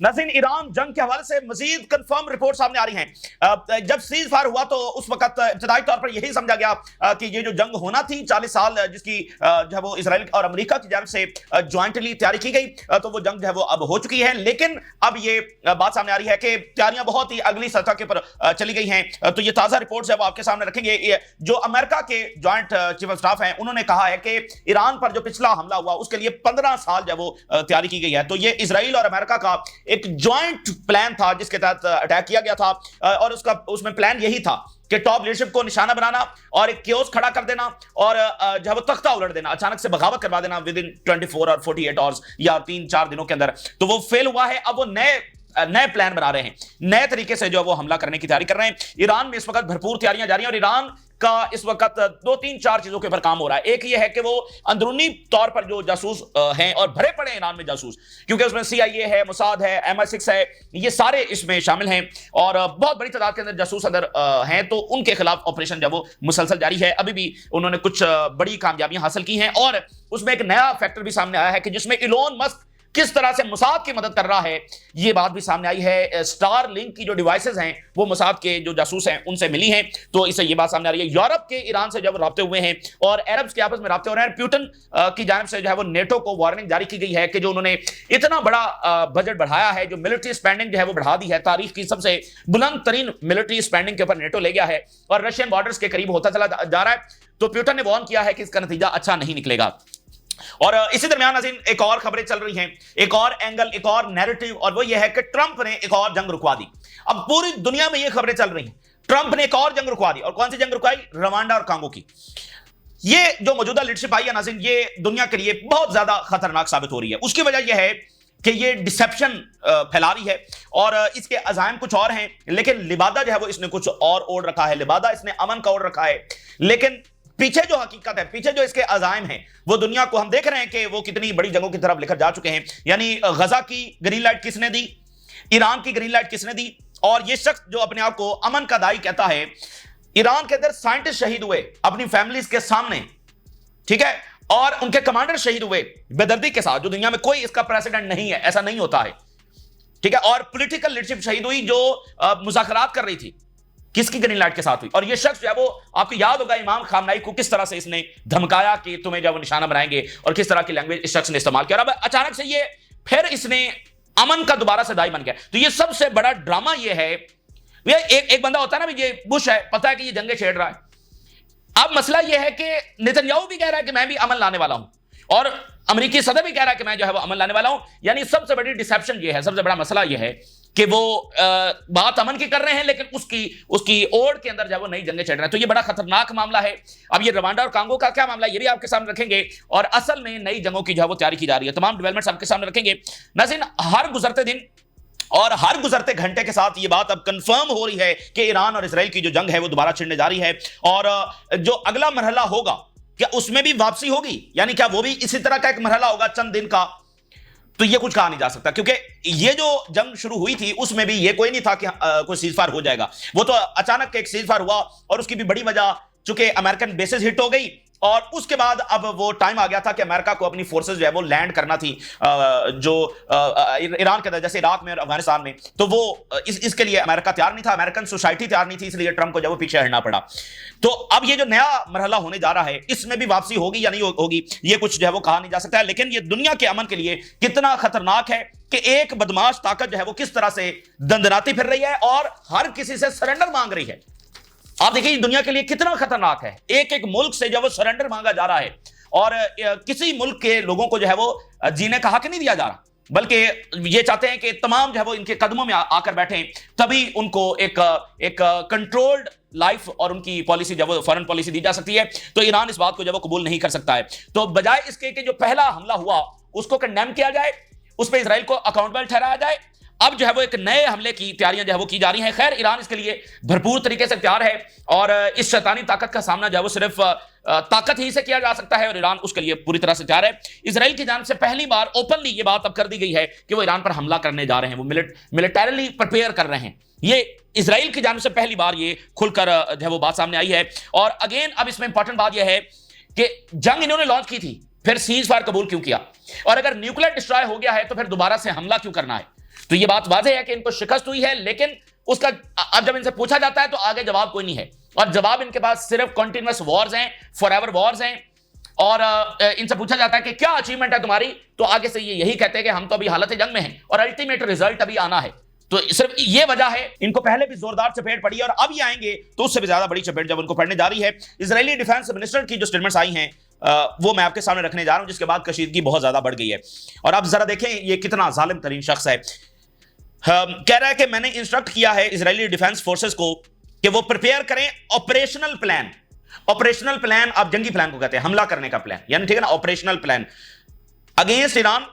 नाज़रीन, ईरान जंग के हवाले से मजीद कंफर्म रिपोर्ट सामने आ रही हैं। जब सीज फायर हुआ तो उस वक्त इब्तदाई तौर पर यही समझा गया कि ये जो जंग होना थी 40 साल, जिसकी जो है वो इसराइल और अमेरिका की जानिब से ज्वाइंटली तैयारी की गई, तो वो जंग जो है वो अब हो चुकी है। लेकिन अब ये बात सामने आ रही है कि तैयारियां बहुत ही अगली सतह के पर चली गई हैं। तो ये ताजा रिपोर्ट है वो आपके सामने रखेंगे। जो अमेरिका के ज्वाइंट चीफ ऑफ स्टाफ हैं, उन्होंने कहा है कि ईरान पर जो पिछला हमला हुआ उसके लिए 15 साल जो वो तैयारी की गई है। तो ये इसराइल और अमेरिका का एक ज्वाइंट प्लान था जिसके तहत अटैक किया गया था, और उसमें प्लान यही था कि टॉप लीडरशिप को निशाना बनाना और एक क्योस खड़ा कर देना और जो वो तख्ता उलट देना, अचानक से बगावत करवा देना विद इन 24 और 48 आवर्स या 3-4 दिनों के अंदर। तो वो फेल हुआ है। अब वो नए प्लान बना रहे हैं, नए तरीके से जो वो हमला करने की तैयारी कर रहे हैं। ईरान में इस वक्त भरपूर तैयारियां जारी हैं और ईरान का इस वक्त 2-3-4 चीजों के ऊपर काम हो रहा है। एक ये है कि वो अंदरूनी तौर पर जो जासूस हैं और भरे पड़े ईरान में जासूस, क्योंकि उसमें CIA है, मोसाद है, MI6 है, ये सारे इसमें शामिल हैं और बहुत बड़ी तादाद के अंदर जासूस अंदर हैं। तो उनके खिलाफ ऑपरेशन जब वो मुसलसल जारी है। अभी भी उन्होंने कुछ बड़ी कामयाबियां हासिल की हैं और उसमें एक नया फैक्टर भी सामने आया है कि जिसमें इलोन मस्क किस तरह से मोसाद की मदद कर रहा है, ये बात भी सामने आई है। स्टार लिंक की जो डिवाइसेस हैं वो मोसाद के जो जासूस हैं उनसे मिली हैं, तो इससे ये बात सामने आ रही है। यूरोप के ईरान से जब राब्ते हुए हैं और अरब्स के आपस में राब्ते हो रहे हैं, पुतिन की जानिब से जो है वो नेटो को वार्निंग जारी की गई है कि जो उन्होंने इतना बड़ा बजट बढ़ाया है, जो मिलिट्री स्पेंडिंग जो है वो बढ़ा दी है, तारीख की सबसे बुलंद तरीन मिलिट्री स्पेंडिंग के ऊपर नेटो ले गया है और रशियन बॉर्डर्स के करीब होता चला जा रहा है। तो पुतिन ने वार्न किया है कि इसका नतीजा अच्छा नहीं निकलेगा। और इसी दरमियान नाज़रीन एक और खबरें चल रही हैं, एक और एंगल, एक और नैरेटिव, और वो ये है कि ट्रंप ने एक और जंग रुकवा दी। अब पूरी दुनिया में ये खबरें चल रही हैं, ट्रंप ने एक और जंग रुकवा दी। और कौन सी जंग रुकवाई? रवांडा और कांगो की। ये जो मौजूदा लीडरशिप आई है नाज़रीन, ये दुनिया के लिए बहुत ज्यादा खतरनाक साबित हो रही है। उसकी वजह यह है कि ये डिसेप्शन फैला रही है और इसके अज़ाइम कुछ और हैं, लेकिन लिबादा जो है वो इसने कुछ और ओढ़ रखा है। लिबादा इसने अमन का ओढ़ रखा है, लेकिन पीछे जो हकीकत है, पीछे जो इसके अज़ाइम हैं, वो दुनिया को हम देख रहे हैं कि वो कितनी बड़ी जंगों की तरफ लेकर जा चुके हैं। यानी गजा की ग्रीन लाइट किसने दी? ईरान की ग्रीन लाइट किसने दी? और ये शख्स जो अपने आप को अमन का दाई कहता है, ईरान के अंदर साइंटिस्ट शहीद हुए अपनी फैमिलीज के सामने, ठीक है, और उनके कमांडर शहीद हुए बेदर्दी के साथ, जो दुनिया में कोई इसका प्रेसिडेंट नहीं है, ऐसा नहीं होता है, ठीक है। और पॉलिटिकल लीडरशिप शहीद हुई जो मुज़ाकरात कर रही थी, किसकी ग्रीन लाइट के साथ हुई? और ये शख्स जो है वो, आपको याद होगा इमाम खामनाई को किस तरह से इसने धमकाया कि तुम्हें जब निशाना बनाएंगे, और किस तरह की लैंग्वेज इस शख्स ने इस्तेमाल किया। अब अचानक से ये फिर इसने अमन का दोबारा से दाई बन गया। तो ये सबसे बड़ा ड्रामा ये है। एक बंदा होता है ना, ये बुश है, पता है कि ये जंगे छेड़ रहा है। अब मसला यह है कि नेतन्याहू भी कह रहा है कि मैं भी अमन लाने वाला हूं, और अमेरिकी सदर भी कह रहा है कि मैं जो है वो अमन लाने वाला हूं। यानी सबसे बड़ी डिसेप्शन ये है, सबसे बड़ा मसला यह है कि वो बात अमन की कर रहे हैं, लेकिन उसकी ओर के अंदर जो है वो नई जंगें छेड़ रहे हैं। तो ये बड़ा खतरनाक मामला है। अब ये रवांडा और कांगो का क्या मामला है, ये भी आपके सामने रखेंगे, और असल में नई जंगों की जो है वो तैयारी की जा रही है। तमाम डेवलपमेंट्स आपके सामने रखेंगे। नाज़रीन, हर गुजरते दिन और हर गुजरते घंटे के साथ ये बात अब कंफर्म हो रही है कि ईरान और इसराइल की जो जंग है वो दोबारा छिड़ने जा रही है, और जो अगला मरहला होगा क्या उसमें भी वापसी होगी? यानी क्या वो भी इसी तरह का एक मरहला होगा चंद दिन का? तो ये कुछ कहा नहीं जा सकता, क्योंकि ये जो जंग शुरू हुई थी उसमें भी ये कोई नहीं था कि कोई सीजफायर हो जाएगा। वो तो अचानक एक सीजफायर हुआ, और उसकी भी बड़ी वजह चूंकि अमेरिकन बेसेस हिट हो गई, और उसके बाद अब वो टाइम आ गया था कि अमेरिका को अपनी फोर्सेस जो है वो लैंड करना थी जो ईरान के अंदर, जैसे इराक में और अफगानिस्तान में। तो वो इसके लिए अमेरिका तैयार नहीं था, अमेरिकन सोसाइटी तैयार नहीं थी, इसलिए ट्रंप को जब वो पीछे हटना पड़ा। तो अब ये जो नया मरहला होने जा रहा है, इसमें भी वापसी होगी या नहीं होगी, ये कुछ जो है वो कहा नहीं जा सकता है। लेकिन ये दुनिया के अमन के लिए कितना खतरनाक है कि एक बदमाश ताकत जो है वो किस तरह से दंदनाती फिर रही है और हर किसी से सरेंडर मांग रही है। आप देखिए दुनिया के लिए कितना खतरनाक है। एक एक मुल्क से जब वो सरेंडर मांगा जा रहा है, और किसी मुल्क के लोगों को जो है वो जीने का हक नहीं दिया जा रहा, बल्कि ये चाहते हैं कि तमाम जो है वो इनके कदमों में आकर बैठें, तभी उनको एक कंट्रोल्ड लाइफ और उनकी पॉलिसी जब वो फॉरेन पॉलिसी दी जा सकती है। तो ईरान इस बात को जब वो कबूल नहीं कर सकता है। तो बजाय इसके कि जो पहला हमला हुआ उसको कंडेम किया जाए, उस पर इसराइल को अकाउंटेबल ठहराया जाए, अब जो है वो एक नए हमले की तैयारियां जो है वो की जा रही हैं। खैर, ईरान इसके लिए भरपूर तरीके से तैयार है, और इस शैतानी ताकत का सामना जो है वो सिर्फ ताकत ही से किया जा सकता है, और ईरान उसके लिए पूरी तरह से तैयार है। इसराइल की जानिब से पहली बार ओपनली ये बात अब कर दी गई है कि वो ईरान पर हमला करने जा रहे हैं, वो मिलिटरीली प्रिपेयर कर रहे हैं। ये इसराइल की जानिब से पहली बार ये खुलकर जो है वो बात सामने आई है। और अगेन अब इसमें इंपॉर्टेंट बात यह है कि जंग इन्होंने लॉन्च की थी, फिर सीज फायर कबूल क्यों किया, और अगर न्यूक्लियर डिस्ट्रॉय हो गया है तो फिर दोबारा से हमला क्यों करना है? तो ये बात वाज़ेह है कि इनको शिकस्त हुई है, लेकिन उसका अब जब इनसे पूछा जाता है तो आगे जवाब कोई नहीं है, और जवाब इनके पास सिर्फ कॉन्टिन्यूअस वॉर्स हैं, फॉरएवर वॉर्स हैं। और इनसे पूछा जाता है कि क्या अचीवमेंट है तुम्हारी, तो आगे से ये यही कहते हैं कि हम तो अभी हालत जंग में हैं और अल्टीमेट रिजल्ट अभी आना है। तो सिर्फ ये वजह है, इनको पहले भी जोरदार चपेट पड़ी और अब ये आएंगे तो उससे भी ज्यादा बड़ी चपेट जब उनको पड़ने जा रही है। इजरायली डिफेंस मिनिस्टर की जो स्टेटमेंट्स आई हैं वो मैं आपके सामने रखने जा रहा हूं, जिसके बाद कशीदगी बहुत ज्यादा बढ़ गई है। और आप जरा देखें ये कितना जालिम तरीन शख्स है। कह रहा है कि मैंने इंस्ट्रक्ट किया है इजरायली डिफेंस फोर्सेस को कि वो प्रिपेयर करें ऑपरेशनल प्लान। ऑपरेशनल प्लान आप जंगी प्लान को कहते हैं, हमला करने का प्लान, यानी ठीक है ना, ऑपरेशनल प्लान अगेंस्ट ईरान,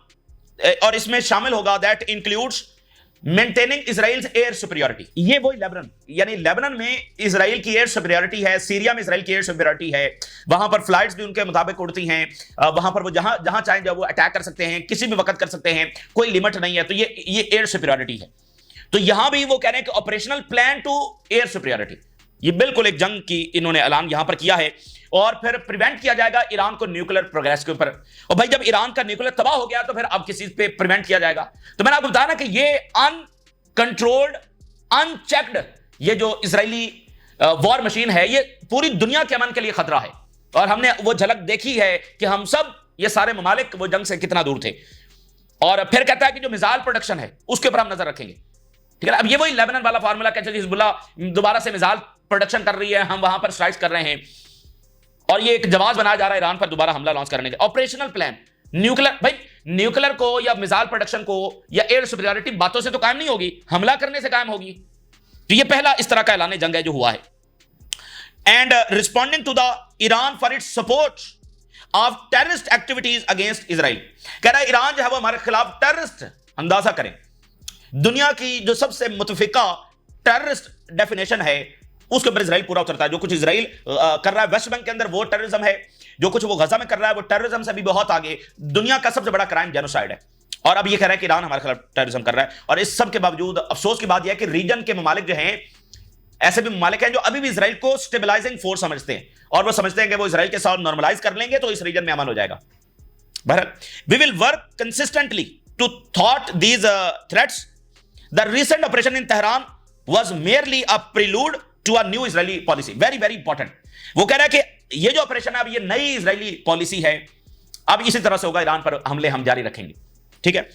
और इसमें शामिल होगा that includes maintaining Israel's air superiority. ये वही लेबनान, यानी लेबनान में इजराइल की एयर सुपीरियरिटी है, सीरिया में इजराइल की एयर सुपीरियरिटी है, वहां पर फ्लाइट्स भी उनके मुताबिक उड़ती हैं, वहां पर वो जहां जहां चाहें जब वो अटैक कर सकते हैं, किसी भी वक्त कर सकते हैं, कोई लिमिट नहीं है। तो ये एयर सुपीरियरिटी है। तो यहां भी वो कह रहे हैं कि operational plan to air superiority, ये बिल्कुल एक जंग की इन्होंने ऐलान यहां पर किया है। और फिर प्रिवेंट किया जाएगा ईरान को न्यूक्लियर प्रोग्रेस के ऊपर। और भाई जब ईरान का न्यूक्लियर तबाह हो गया तो फिर अब किसी पे प्रिवेंट किया जाएगा। तो मैंने आपको बताया ना कि ये अनकंट्रोल्ड, अनचेक्ड ये जो इजरायली वॉर मशीन है, ये पूरी दुनिया के अमन के लिए खतरा है। और हमने वो झलक देखी है कि हम सब ये सारे ममालिक वो जंग से कितना दूर थे। और फिर कहता है कि जो मिसाइल प्रोडक्शन है उसके ऊपर हम नजर रखेंगे, ठीक है। अब ये वही लेबनान वाला फार्मूला, कहते हैं हिजबुल्लाह दोबारा से मिसाइल प्रोडक्शन कर रही है, हम वहां पर स्ट्राइक्स कर रहे हैं, और ये एक जवाब बनाया जा रहा है ईरान पर दोबारा हमला लॉन्च करने का। ऑपरेशनल प्लान न्यूक्लियर, भाई न्यूक्लियर को या मिसाइल प्रोडक्शन को या एयर सुपीरियरिटी बातों से तो कायम नहीं होगी, हमला करने से कायम होगी। तो ये पहला इस तरह का ऐलान जंग है जो हुआ है। And responding to the Iran for its support of terrorist activities against Israel, कह रहा है ईरान जो है वो हमारे खिलाफ टेररिस्ट, अंदाजा करें दुनिया की जो सबसे मुतफिका टेररिस्ट डेफिनेशन है उसके ऊपर इजराइल पूरा उतरता है। जो कुछ इजराइल कर रहा है वेस्ट बैंक के अंदर वो टेररिज्म है, जो कुछ वो गजा में कर रहा है वो टेररिज्म से भी बहुत आगे, दुनिया का सबसे बड़ा क्राइम जेनोसाइड है। और अब ये कह रहा है कि ईरान हमारे खिलाफ टेररिज्म कर रहा है। और इस सब के बावजूद अफसोस की बात यह है कि रीजन के ममालिक जो हैं, ऐसे भी ममालिक हैं जो अभी भी इजराइल को स्टेबलाइजिंग फोर्स समझते हैं, और वो समझते हैं कि वो इजराइल के साथ नॉर्मलाइज कर लेंगे तो इस रीजन में अमन हो जाएगा। बहरहाल we will work consistently to थॉट these threats. The recent operation in Tehran was merely a prelude to a new Israeli policy. Very very important. वो कह रहा है कि ये जो ऑपरेशन है अब ये नई इजरायली पॉलिसी है, अब इसी तरह से होगा, ईरान पर हमले हम जारी रखेंगे, ठीक है।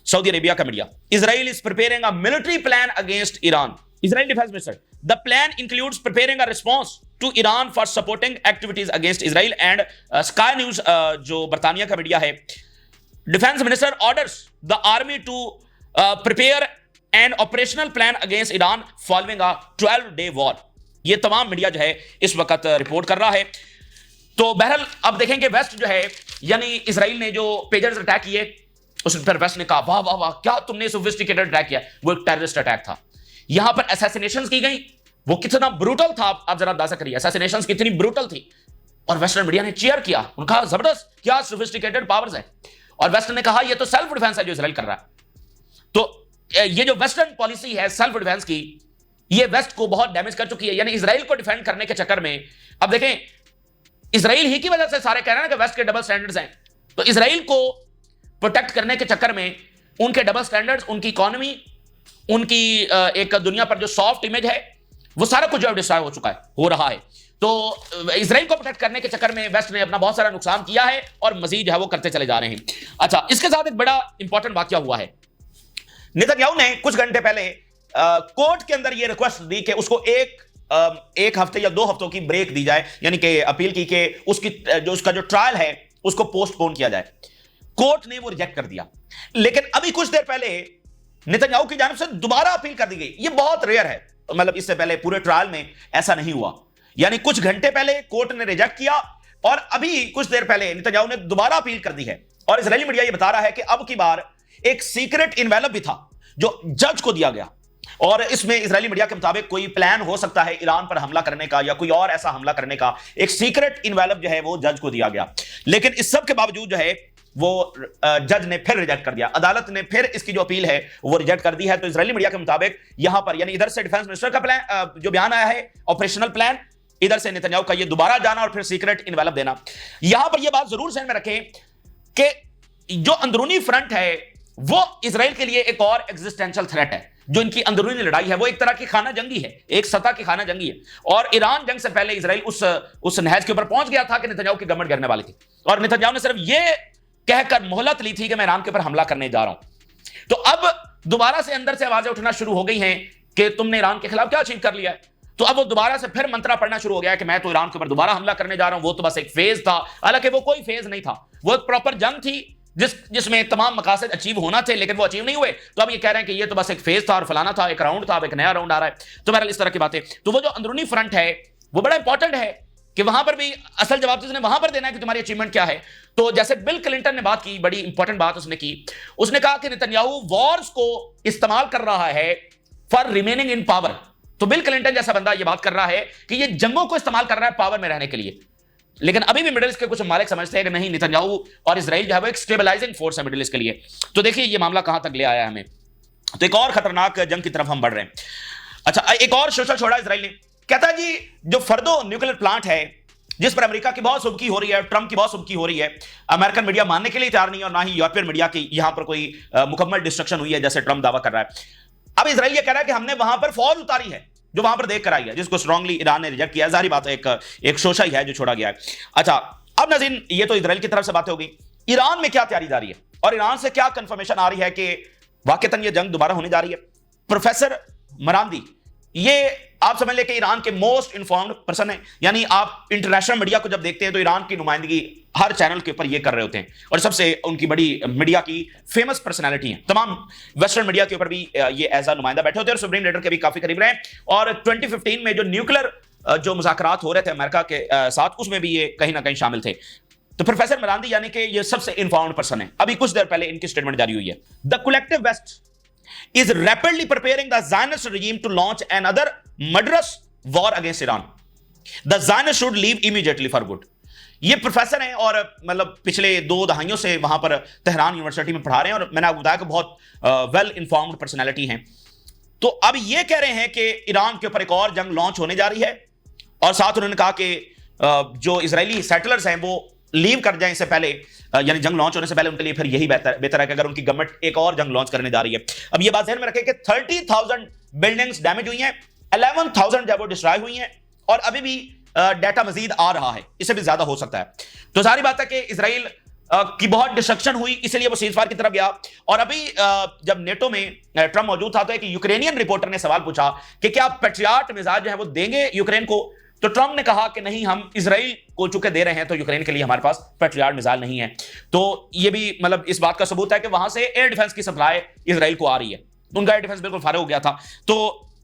सऊदी अरेबिया का media, Israel is preparing a military plan against Iran. Israel defence minister, the plan includes preparing a response to Iran for supporting activities against Israel. And Sky News जो बरतानिया का मीडिया है, defence minister orders the army to prepare an operational plan against Iran following a 12-day war. ये तमाम media जो है इस वक्त रिपोर्ट कर रहा है। तो बहरहाल अब देखेंगे वेस्ट जो है, यानी इजराइल ने जो पेजर्स अटैक किए उस पर वेस्ट ने कहा वाह वाह वाह क्या तुमने सोफिस्टिकेटेड अटैक किया, वो एक टेररिस्ट अटैक था। यहां पर असैसिनेशंस की गई, वो कितना ब्रूटल था आप जरा अंदाजा करिए, असैसिनेशंस कितनी ब्रूटल थी। और वेस्टर्न मीडिया ने चीयर किया, उन्होंने कहा जबरदस्त, क्या सोफिस्टिकेटेड पावर्स है। और वेस्टर्न ने कहा ये तो सेल्फ डिफेंस है जो इजराइल कर रहा है। तो ये जो वेस्टर्न पॉलिसी है सेल्फ डिफेंस की, ये वेस्ट को बहुत डैमेज कर चुकी है। यानी इजराइल को डिफेंड करने के चक्कर में, अब देखें इजराइल ही की वजह से सारे कह रहे हैं कि वेस्ट के डबल स्टैंडर्ड्स हैं। तो इजराइल को प्रोटेक्ट करने के चक्कर में उनके डबल स्टैंडर्ड्स, उनकी इकोनॉमी, उनकी एक दुनिया पर जो सॉफ्ट इमेज है, वो सारा कुछ जो डिस्ट्रॉय हो चुका है, हो रहा है। तो इजराइल को प्रोटेक्ट करने के चक्कर में वेस्ट ने अपना बहुत सारा नुकसान किया है और मजीद जो है वो करते चले जा रहे हैं। अच्छा, इसके साथ एक बड़ा इंपॉर्टेंट वाकया हुआ है। नेतन्याहू ने कुछ घंटे पहले कोर्ट के अंदर यह रिक्वेस्ट दी कि उसको एक हफ्ते या 2 हफ्तों की ब्रेक दी जाए, यानी कि अपील की कि उसका जो ट्रायल है उसको पोस्टपोन किया जाए। कोर्ट ने वो रिजेक्ट कर दिया। लेकिन अभी कुछ देर पहले नेतन्याहू की जानिब से दोबारा अपील कर दी गई। ये बहुत रेयर है, मतलब इससे पहले पूरे ट्रायल में ऐसा नहीं हुआ। यानी कुछ घंटे पहले कोर्ट ने रिजेक्ट किया और अभी कुछ देर पहले नेतन्याहू ने दोबारा अपील कर दी है। और इजरायली मीडिया ये बता रहा है कि अब की बार एक सीक्रेट इन्वेलप भी था जो जज को दिया गया, और इसमें इजरायली मीडिया के मुताबिक कोई प्लान हो सकता है ईरान पर हमला करने का या कोई और ऐसा हमला करने का। एक सीक्रेट इन्वेलप जो है वो जज को दिया गया। लेकिन इस सब के बावजूद जो है वो जज ने फिर रिजेक्ट कर दिया, अदालत ने फिर इसकी जो अपील है वो रिजेक्ट कर दी है। तो इजरायली मीडिया के मुताबिक यहां पर, यानी इधर से डिफेंस मिनिस्टर का प्लान जो बयान आया है, ऑपरेशनल प्लान, इधर से नेतन्याहू का ये दोबारा जाना और फिर सीक्रेट इन्वेलप देना। यहां पर यह बात जरूर ध्यान में रखें कि जो अंदरूनी फ्रंट है वो इसराइल के लिए एक और एग्जिस्टेंशियल थ्रेट है। जो इनकी अंदरूनी लड़ाई है वो एक तरह की खाना जंगी है, एक सतह की खाना जंगी है। और ईरान जंग से पहले इसराइल उस नहज के ऊपर पहुंच गया था कि नेतन्याहू की गवर्नमेंट गिरने वाली थी, और नेतन्याहू ने सिर्फ ये कहकर मोहलत ली थी कि मैं ईरान के ऊपर हमला करने जा रहा हूं। तो अब दोबारा से अंदर से आवाजें उठना शुरू हो गई हैं कि तुमने ईरान के खिलाफ क्या अचीव कर लिया है। तो अब वो दोबारा से फिर मंत्रा पढ़ना शुरू हो गया कि मैं तो ईरान के ऊपर दोबारा हमला करने जा रहा हूं, वो तो बस एक फेज था। हालांकि वो कोई फेज नहीं था, वो एक प्रॉपर जंग थी जिसमें तमाम मकासद अचीव होना थे, लेकिन वो अचीव नहीं हुए। तो अब ये कह रहे हैं कि ये तो बस एक फेज था और फलाना था, एक राउंड था, अब एक नया राउंड आ रहा है। तो बहरहाल इस तरह की बातें। तो वो जो अंदरूनी फ्रंट है वो बड़ा इंपॉर्टेंट है कि वहां पर भी असल जवाब तो उसने वहां पर देना है कि तुम्हारी अचीवमेंट क्या है। तो जैसे बिल क्लिंटन ने बात की, बड़ी इंपॉर्टेंट बात उसने की। उसने कहा कि नेतन्याहू वॉर्स को इस्तेमाल कर रहा है फॉर रिमेनिंग इन पावर। तो बिल क्लिंटन जैसा बंदा यह बात कर रहा है कि यह जंगों को इस्तेमाल कर रहा है पावर में रहने के लिए। लेकिन अभी भी मिडिल ईस्ट के कुछ मालिक समझते हैं कि नहीं, नेतन्याहू और इजराइल जो है वो एक स्टेबलाइजिंग फोर्स है मिडिल ईस्ट के लिए। तो देखिए ये मामला कहां तक ले आया हमें। तो एक और खतरनाक जंग की तरफ हम बढ़ रहे हैं। अच्छा, एक और सोशल छोड़ा इजराइल ने, कहता है जी जो फर्दो न्यूक्लियर प्लांट है जिस पर अमेरिका की बहुत सुबकी हो रही है, ट्रंप की बहुत सुबकी हो रही है, अमेरिकन मीडिया मानने के लिए तैयार नहीं है और ना ही यूरोपियन मीडिया की यहां पर कोई मुकम्मल डिस्ट्रक्शन हुई है जैसे ट्रंप दावा कर रहा है। अब इजराइल ये कह रहा है कि हमने वहां पर फौज उतारी है जो वहां पर देख कर आई है, जिसको स्ट्रांगली ईरान ने रिजेक्ट किया। जाहिर बात है एक शोशा ही है जो छोड़ा गया है। अच्छा, अब नाज़रीन ये तो इजराइल की तरफ से बातें हो गई। ईरान में क्या तैयारी जारी है और ईरान से क्या कंफर्मेशन आ रही है कि वाकईतन ये जंग दोबारा होने जा रही है। प्रोफेसर मरांदी, ये आप समझ लें कि ईरान के मोस्ट इन्फॉर्म्ड पर्सन है। यानी आप इंटरनेशनल मीडिया को जब देखते हैं तो ईरान की नुमाइंदगी हर चैनल के ऊपर ये कर रहे होते हैं, और सबसे उनकी बड़ी मीडिया की फेमस पर्सनैलिटी है। तमाम वेस्टर्न मीडिया के ऊपर भी ये एज अ नुमाइंदा बैठे होते हैं और सुप्रीम लीडर के भी काफी करीब रहे। और 2015 में जो न्यूक्लियर जो मुज़ाकरात हो रहे थे अमेरिका के साथ, उसमें भी ये कहीं ना कहीं शामिल थे। तो प्रोफेसर मरांदी यानी कि ये सबसे इन्फॉर्म्ड पर्सन है। अभी कुछ देर पहले इनकी स्टेटमेंट जारी हुई है। The collective west is rapidly preparing the Zionist regime to launch another murderous war against Iran. The Zionists should leave immediately for good. ये प्रोफेसर हैं और मतलब पिछले 2 दहाइयों से वहां पर तेहरान यूनिवर्सिटी में पढ़ा रहे हैं, और मैंने आपको बताया कि बहुत वेल इन्फॉर्म्ड पर्सनैलिटी हैं। तो अब ये कह रहे हैं कि ईरान के ऊपर एक और जंग लॉन्च होने जा रही है, और साथ उन्होंने कहा कि जो इजरायली सेटलर्स हैं वो लीव कर जाएं इससे पहले, यानी जंग लॉन्च होने से पहले उनके लिए फिर यही बेहतर है कि अगर उनकी गवर्नमेंट एक और जंग लॉन्च करने जा रही है। अब ये बात ध्यान में रखें कि 30,000 बिल्डिंग्स डैमेज हुई हैं, 11,000 जब वो डिस्ट्रॉय हुई हैं, और अभी भी डाटा मजीद आ रहा है, इससे भी ज्यादा हो सकता है। तो सारी बात है कि इजराइल की बहुत डिस्ट्रक्शन हुई, इसलिए वो सीजफायर की तरफ गया। और अभी जब नेटो में ट्रंप मौजूद था तो एक यूक्रेनियन रिपोर्टर ने सवाल पूछा कि क्या पैट्रियट मिसाइल जो है वो देंगे यूक्रेन को। तो ट्रंप ने कहा कि नहीं, हम इजराइल को चूंकि दे रहे हैं तो यूक्रेन के लिए हमारे पास पैट्रियट मिसाइल नहीं है। तो ये भी मतलब इस बात का सबूत है कि वहां से एयर डिफेंस की सप्लाई इजराइल को आ रही है। उनका एयर डिफेंस बिल्कुल फारे हो गया था। तो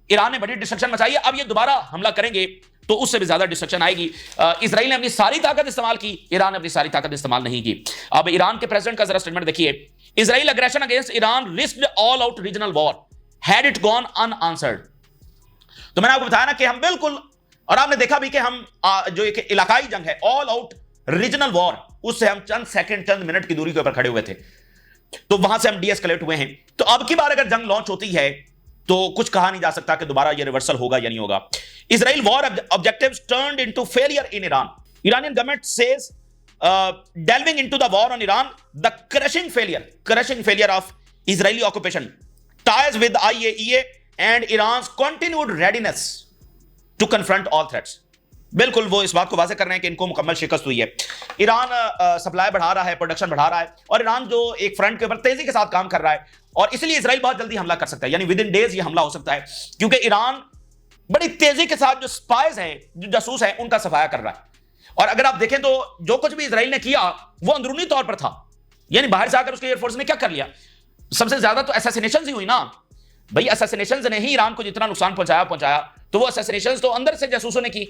ईरान ने बड़ी डिस्ट्रक्शन मचाई है। अब ये दोबारा हमला करेंगे तो उससे भी ज्यादा डिस्ट्रक्शन आएगी। इजराइल ने अपनी सारी ताकत इस्तेमाल की, ईरान ने अपनी सारी ताकत इस्तेमाल नहीं की। अब ईरान के प्रेसिडेंट का जरा स्टेटमेंट देखिए। Israel aggression against Iran risked all out regional war had it gone unanswered. तो मैंने आपको बताया ना कि हम बिल्कुल, और आपने देखा भी कि हम जो एक इलाकाई जंग है, ऑल आउट रीजनल वॉर, उससे हम चंद सेकंड चंद मिनट की दूरी के ऊपर खड़े हुए थे। तो वहां से हम डीएस्केलेट हुए हैं। तो अब की बार अगर जंग लॉन्च होती है तो कुछ कहा नहीं जा सकता कि दोबारा ये रिवर्सल होगा या नहीं होगा। Israel war objectives turned into failure in Iran. Iranian government says delving into the war on Iran, the crushing failure of Israeli occupation ties with IAEA and Iran's continued readiness to confront all threats. बिल्कुल वो इस बात को वाज़ेह कर रहे हैं कि इनको मुकम्मल शिकस्त हुई है। ईरान सप्लाई बढ़ा रहा है, प्रोडक्शन बढ़ा रहा है, और ईरान जो एक फ्रंट के ऊपर तेजी के साथ काम कर रहा है, और इसलिए इजराइल बहुत जल्दी हमला कर सकता है, यानी विद इन डेज ये हमला हो सकता है, क्योंकि ईरान बड़ी तेजी के साथ जो स्पाइज हैं, जो जासूस हैं, उनका सफाया कर रहा है। और अगर आप देखें तो जो कुछ भी इजराइल ने किया वो अंदरूनी तौर पर था, यानी बाहर से आकर उसके एयरफोर्स ने क्या कर लिया। सबसे ज्यादा तो असैसिनेशंस ही हुई ना भाई, असैसिनेशंस ने ही ईरान को जितना नुकसान पहुंचाया, तो वो असैसिनेशंस तो अंदर से जासूसों ने की।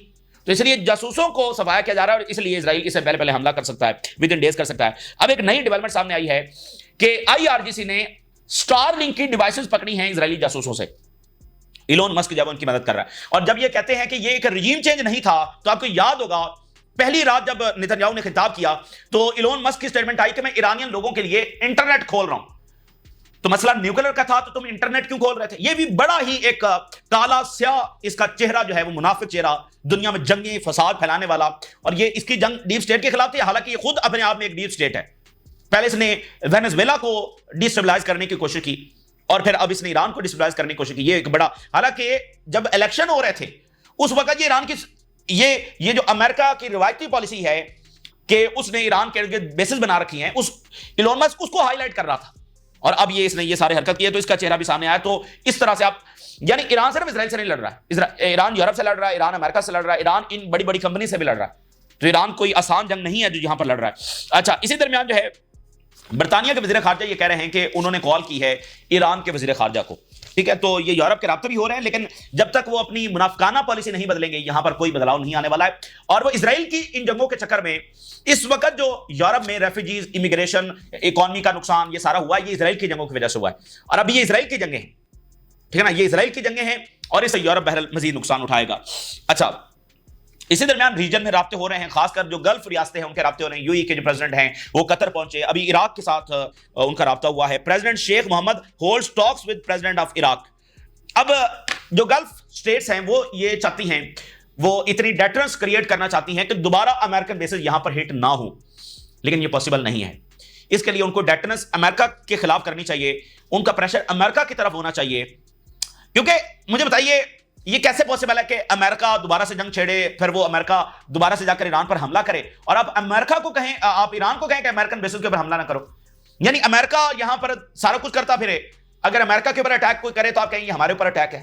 तो इसलिए जासूसों को सफाया किया जा रहा है, और इसलिए इजराइल इससे पहले हमला कर सकता है, विद इन डेज कर सकता है। अब एक नई डेवलपमेंट सामने आई है कि IRGC ने स्टारलिंक की डिवाइसेस पकड़ी हैं इजरायली जासूसों से। इलोन मस्क जब उनकी मदद कर रहा है, और जब ये कहते हैं कि ये एक रिजीम चेंज नहीं था, तो आपको याद होगा पहली रात जब नेतन्याहू ने खिताब किया तो इलोन मस्क की स्टेटमेंट आई कि मैं ईरानियन लोगों के लिए इंटरनेट खोल रहा हूं। तो मसला न्यूक्लियर का था तो तुम इंटरनेट क्यों खोल रहे थे। ये भी बड़ा ही एक काला स्याह इसका चेहरा जो है वो मुनाफिक चेहरा, दुनिया में जंगी फसाद फैलाने वाला, और ये इसकी जंग डीप स्टेट के खिलाफ थी। हालांकि ये खुद अपने आप में एक डीप स्टेट है, पहले इसने वेनेजुएला को डिस्टेबलाइज करने की कोशिश की और फिर अब इसने ईरान को डिस्टेबलाइज करने की कोशिश की। ये एक बड़ा, हालांकि जब इलेक्शन हो रहे थे उस वक्त ये ईरान की ये जो अमेरिका की रिवायती पॉलिसी है कि उसने ईरान के बेसिस बना रखी हैं, उस इलोन मस्क उसको हाईलाइट कर रहा था। और अब इसने ये सारे हरकत किए तो इसका चेहरा भी सामने आया। तो इस तरह से आप, यानी ईरान सिर्फ इजराइल से नहीं लड़ रहा है, ईरान यूरोप से लड़ रहा है, ईरान अमेरिका से लड़ रहा है, ईरान इन बड़ी बड़ी कंपनी से भी लड़ रहा है। तो ईरान कोई आसान जंग नहीं है जो यहां पर लड़ रहा है। अच्छा, इसी दरमियान जो है बरतानिया के वजीर खारजा ये कह रहे हैं कि उन्होंने कॉल की है ईरान के वजीर खारजा को, ठीक है। तो ये यूरोप के राब्ते भी हो रहे हैं, लेकिन जब तक वो अपनी मुनाफिकाना पॉलिसी नहीं बदलेंगे यहां पर कोई बदलाव नहीं आने वाला है। और वो इजराइल की इन जंगों के चक्कर में इस वक्त जो यूरोप में रेफ्यूजीज, इमिग्रेशन, इकोनॉमी का नुकसान ये सारा हुआ है, ये इजराइल की जंगों की वजह से हुआ है। और अभी ये इजराइल की जंगें हैं, ठीक है ना, ये इजराइल की जंगें हैं और इससे यूरोप बहरहाल मजीद नुकसान उठाएगा। अच्छा, इसी दरमियान रीजन में राब्ते हो रहे हैं, खासकर जो गल्फ रियासतें हैं उनके राब्ते हो रहे हैं। यूएई के जो प्रेसिडेंट हैं वो कतर पहुंचे, अभी इराक के साथ उनका राब्ता हुआ है। President Sheikh Mohammed holds talks with president of Iraq. अब जो गल्फ स्टेट्स हैं वो ये चाहती हैं, वो इतनी डेटरेंस क्रिएट करना चाहती हैं कि दोबारा अमेरिकन बेसेस यहां पर हिट ना हो, लेकिन ये पॉसिबल नहीं है। इसके लिए उनको डेटरेंस अमेरिका के खिलाफ करनी चाहिए, उनका प्रेशर अमेरिका की तरफ होना चाहिए। क्योंकि मुझे बताइए ये कैसे पॉसिबल है कि अमेरिका दोबारा से जंग छेड़े, फिर वो अमेरिका दोबारा से जाकर ईरान पर हमला करे और आप अमेरिका को कहें, आप ईरान को कहें कि अमेरिकन बेसिस के ऊपर हमला ना करो। यानी अमेरिका यहां पर सारा कुछ करता फिरे, अगर अमेरिका के ऊपर अटैक कोई करे तो आप कहेंगे हमारे ऊपर अटैक है।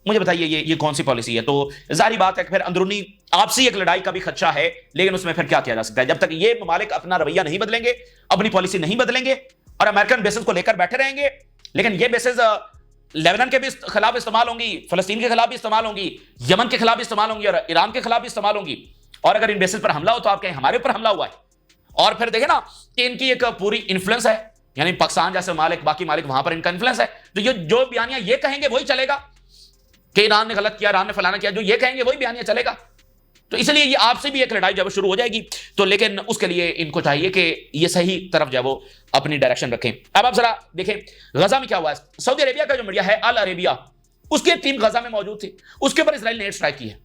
मुझे बताइए ये कौन सी पॉलिसी है? तो जाहिर बात है कि फिर अंदरूनी आपसी एक लड़ाई का भी खदशा है, लेकिन उसमें फिर क्या किया जा सकता है? जब तक ये ममालिक अपना रवैया नहीं बदलेंगे, अपनी पॉलिसी नहीं बदलेंगे और अमेरिकन बेसिस को लेकर बैठे रहेंगे, लेकिन ये बेसिस लेबनान के भी खिलाफ इस्तेमाल होंगी, फलस्तीन के खिलाफ भी इस्तेमाल होंगी, यमन के खिलाफ भी इस्तेमाल होंगी और ईरान के खिलाफ भी इस्तेमाल होंगी। और अगर इन बेसिस पर हमला हो तो आप कहें हमारे ऊपर हमला हुआ है। और फिर देखें ना कि इनकी एक पूरी इन्फ्लुएंस है, यानी पाकिस्तान जैसे मालिक, बाकी मालिक, वहां पर इनका इन्फ्लुएंस है। तो ये जो बयानियां ये कहेंगे वही चलेगा कि ईरान ने गलत किया, ईरान ने फलाना किया, जो ये कहेंगे वही बयानियां चलेगा। तो इसलिए ये आपसे भी एक लड़ाई जब शुरू हो जाएगी, तो लेकिन उसके लिए इनको चाहिए कि ये सही तरफ जो वो अपनी डायरेक्शन रखें। अब आप जरा देखें गजा में क्या हुआ है। सऊदी अरेबिया का जो मीडिया है अल अरेबिया, उसकी टीम गजा में मौजूद थी, उसके ऊपर इजराइल ने एयर स्ट्राइक की है,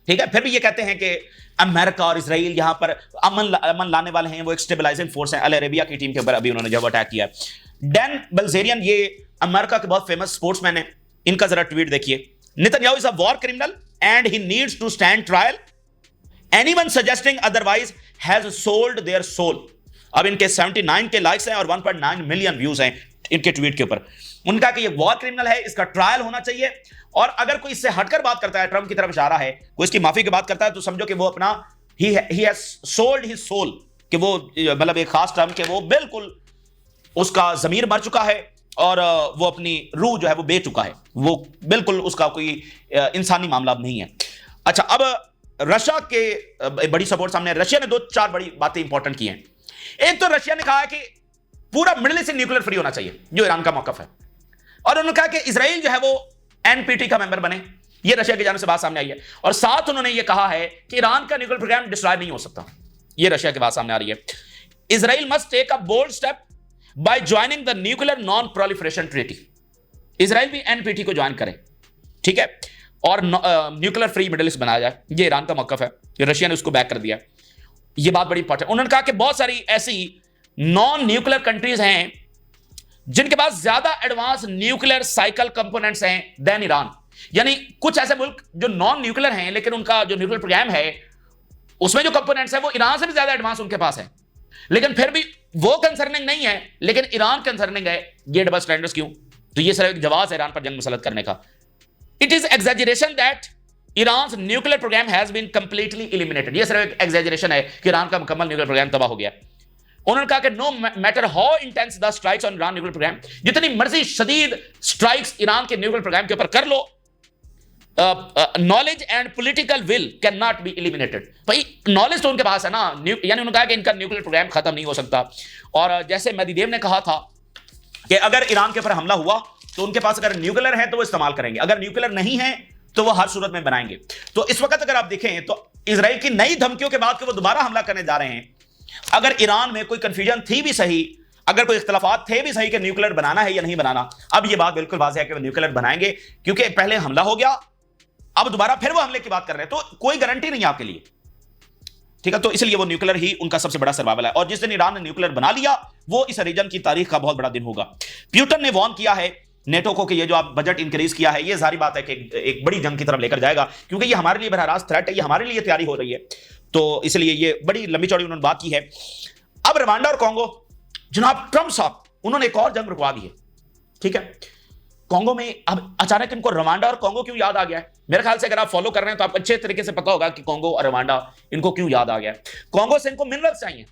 ठीक है। फिर भी ये कहते हैं कि अमेरिका और इजराइल यहां पर अमन लाने वाले हैं, वो एक स्टेबलाइजिंग फोर्स है। अल अरेबिया की टीम के ऊपर अभी उन्होंने जब अटैक किया। डैन बिल्जेरियन, ये अमेरिका के बहुत फेमस स्पोर्ट्समैन है, इनका जरा ट्वीट देखिए। Netanyahu is a war criminal and he needs to stand trial. Anyone suggesting otherwise has sold their soul. अब इनके 79 के लाइक्स हैं और 1.9 मिलियन व्यूज हैं इनके ट्वीट के ऊपर। उनका कि ये वॉर क्रिमिनल है, इसका ट्रायल होना चाहिए। और अगर कोई इससे हटकर बात करता है, ट्रंप की तरफ इशारा है, कोई इसकी माफी की बात करता है, तो समझो कि वो अपना he has sold his soul, कि वो मतलब एक खास टर्म के वो बिल्कुल उसका जमीर मर चुका है और वो अपनी रूह जो है वो बेच चुका है, वो बिल्कुल उसका कोई इंसानी मामला नहीं है। अच्छा, अब रशिया के बड़ी सपोर्ट सामने, रशिया ने 2-4 बड़ी बातें इंपॉर्टेंट की हैं। एक तो रशिया ने कहा है कि पूरा मिडिल ईस्ट न्यूक्लियर फ्री होना चाहिए, जो ईरान का मौकफ है। और उन्होंने कहा कि इजराइल जो है वो एनपीटी का मेंबर बने, ये रशिया की जानिब से बात सामने आई है। और साथ उन्होंने ये कहा है कि ईरान का न्यूक्लियर प्रोग्राम डिस्ट्रॉय नहीं हो सकता, ये रशिया की बात सामने आ रही है। Israel must take a bold step by joining the nuclear non proliferation treaty. Israel भी एनपीटी को ज्वाइन करे, ठीक है, और न्यूक्लियर फ्री मिडिल ईस्ट बनाया जाए, ये ईरान का मौकफ है, ये रशिया ने उसको बैक कर दिया। ये बात बड़ी इंपॉर्टेंट। उन्होंने कहा कि बहुत सारी ऐसी नॉन न्यूक्लियर कंट्रीज हैं जिनके पास ज्यादा एडवांस न्यूक्लियर साइकिल कंपोनेंट्स हैं देन ईरान। यानी कुछ ऐसे मुल्क जो नॉन न्यूक्लियर हैं लेकिन उनका जो न्यूक्लियर प्रोग्राम है उसमें जो कंपोनेंट्स है वो ईरान से भी ज्यादा एडवांस उनके पास है, लेकिन फिर भी वो कंसर्निंग नहीं है, लेकिन ईरान कंसर्निंग है। ये डबल स्टैंडर्ड्स क्यों? तो ये सिर्फ एक जवाब है ईरान पर जंग मुसल्लत करने का। It is exaggeration that Iran nuclear program has been completely eliminated. ये सिर्फ एक एग्जैजरेशन है कि ईरान का मुकम्मल न्यूक्लियर प्रोग्राम तबाह हो गया। उन्होंने कहा कि no matter how intense the strikes on Iran nuclear programme, जितनी मर्जी शदीद स्ट्राइक्स ईरान के न्यूक्लियर प्रोग्राम के ऊपर कर लो, knowledge and political will can not be eliminated. भाई नॉलेज तो उनके पास है ना, यानी उन्होंने कहा कि इनका न्यूक्लियर प्रोग्राम खत्म नहीं हो सकता। और जैसे मेदवेदेव ने कहा था कि अगर ईरान के ऊपर हमला हुआ तो उनके पास अगर न्यूक्लियर है तो वो इस्तेमाल करेंगे, अगर न्यूक्लियर नहीं है तो वो हर सूरत में बनाएंगे। तो इस वक्त अगर आप देखें तो इजराइल की नई धमकियों के बाद कि वो दोबारा हमला करने जा रहे हैं, अगर ईरान में कोई कंफ्यूजन थी भी सही, अगर कोई इख्तलाफात थे भी सही कि न्यूक्लियर बनाना है या नहीं बनाना, अब ये बात बिल्कुल वाज़ेह है कि वो न्यूक्लियर बनाएंगे, क्योंकि पहले हमला हो गया, अब दोबारा फिर वो हमले की बात कर रहे हैं, तो कोई गारंटी नहीं है आपके लिए, ठीक है, तो इसलिए वो न्यूक्लियर ही उनका सबसे बड़ा सर्वाइवल है। और जिस दिन ईरान ने न्यूक्लियर बना लिया, वो इस रीजन की तारीख का बहुत बड़ा दिन होगा। प्यूटन ने वार्न किया है नेटो को कि ये जो आप बजट इंक्रीज किया है, ये सारी बात है कि एक बड़ी जंग की तरफ लेकर जाएगा, क्योंकि ये हमारे लिए बड़ा रास्त थ्रेट है, ये हमारे लिए तैयारी हो रही है। तो इसलिए ये बड़ी लंबी चौड़ी उन्होंने बात की है। अब रवांडा और कांगो, जनाब ट्रंप साहब उन्होंने एक और जंग रुकवा दी है, ठीक है, कांगो में। अब अचानक इनको रवांडा और कांगो क्यों याद आ गया है? मेरे ख्याल से अगर आप फॉलो कर रहे हैं तो आपको अच्छे तरीके से पता होगा कि कांगो और रवांडा इनको क्यों याद आ गया है। कांगो से इनको मिनरल्स चाहिए,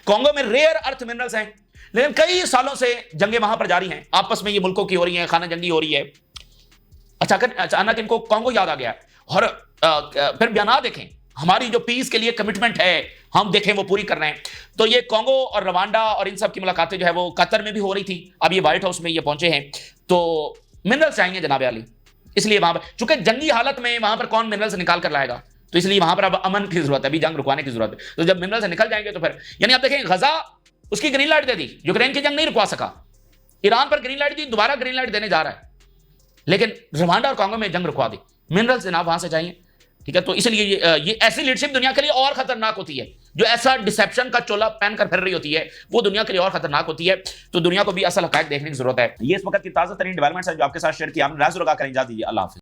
कांगो में रेयर अर्थ मिनरल्स हैं, लेकिन कई सालों से जंगें वहां पर जारी हैं, आपस में ये मुल्कों की हो रही हैं, खाना जंगी हो रही है। अचानक इनको कांगो याद आ गया। और फिर बयान देखें, हमारी जो पीस के लिए कमिटमेंट है हम देखें वो पूरी कर रहे हैं। तो ये कांगो और रवांडा और इन सब की मुलाकातें जो है वो कतर में भी हो रही थी, अब ये व्हाइट हाउस में ये पहुंचे हैं। तो मिनरल्स चाहिए जनाब आली, इसलिए वहां पर चूंकि जंगी हालत में वहां पर कौन मिनरल्स निकाल कर लाएगा, तो इसलिए वहां पर अब अमन की जरूरत है, अभी जंग रुकवाने की जरूरत है। तो जब मिनरल्स निकल जाएंगे तो फिर, यानी आप देखें गजा उसकी ग्रीन लाइट दे दी, यूक्रेन की जंग नहीं रुकवा सका, ईरान पर ग्रीन लाइट दी, दोबारा ग्रीन लाइट देने जा रहा है, लेकिन रवांडा और कांगो में जंग रुकवा दी। मिनरल्स जनाब वहां से चाहिए, ठीक है। तो इसलिए ये ऐसी लीडरशिप दुनिया के लिए और खतरनाक होती है, जो ऐसा डिसेप्शन का चोला पहनकर फिर रही होती है, वो दुनिया के लिए और खतरनाक होती है। तो दुनिया को भी असल हकायक देखने की जरूरत है। ये इस वक्त की ताजा तरीन डेवलपमेंट्स है जो आपके साथ शेयर किया हमने। राज़ करें, इजाज़त दीजिए, अल्लाह हाफ़िज़।